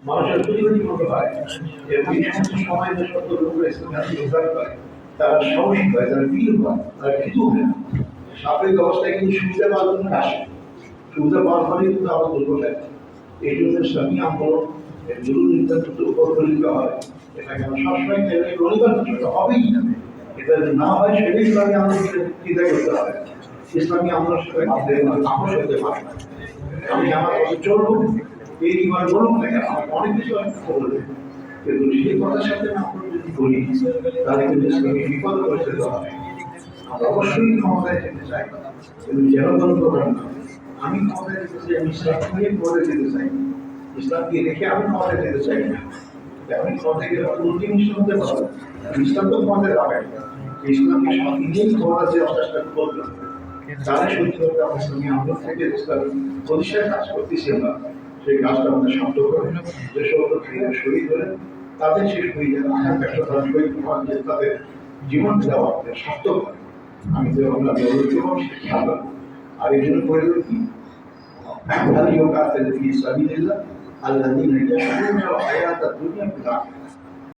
মানুষের প্রতিনিধি মতো হয় যে এই সমস্ত সময় যে সত্য লোকরা ইসলামে উদ্ধার করে তারা সাহসী হয়, তারা বীর হয়, তারা ভীতু হয় না। সাপেক্ষ অবস্থায় কিন্তু সুবিধা পাওয়ার জন্য আসে, সুবিধা পাওয়ার ফলেই কিন্তু আবার দুর্বল। এই জন্য ইসলামী আন্দোলন জরুরি নির্যাতন উপর ফলিত হয়। এটাকে আমরা সবসময় রবিবার সেটা হবেই না, এটা যদি না হয় সেটাই ইসলামী আন্দোলনকে চিন্তা করতে হবে। ইসলামী আন্দোলন সাথে আপোষ হতে পারে না। আমি আমার পথে চলবো, এই জীবন বলুন না কেন, আমাকে অনেক কিছু বলবে, কিন্তু সেই কথার সাথে আমরা যদি বলি তাহলে কিন্তু ইসলামী বিপদ করে ফেলতে হবে। আমরা অবশ্যই ক্ষমতায় যেতে চাই, কিন্তু জনগণ প্রধান না। আমি ক্ষমতায় যেতে চাই, আমি ইসলামকে নিয়ে ক্ষমতায় যেতে চাই, ইসলামকে রেখে আমি ক্ষমতায় যেতে চাই না। আমি ক্ষমতায় গেলে দুই জিনিস হতে পারবো, ইসলাম তো ক্ষমতায় যাবে না, ইসলামকে নিজেই ক্ষমতা যে চেষ্টা করবে, তাহলে সত্যি করতে আমরা ইসলামী আন্দোলন থেকে ইসলাম প্রতিষ্ঠায় কাজ করতেছি আমরা, সেই কাজটা আমাদের শব্দ করে যে সমস্ত শহীদ হলেন তাদের সেই শহীদের আকাঙ্ক্ষা তারা শহীদ হওয়ার যে তাদের জীবন দেওয়া সার্থক হয়। আমি তো আমরা জীবন সেটা খেয়াল রাখবো। আর এই জন্য করে কি هل يقاتل في سبيل الله الذين يشرون الحياة الدنيا بالآخرة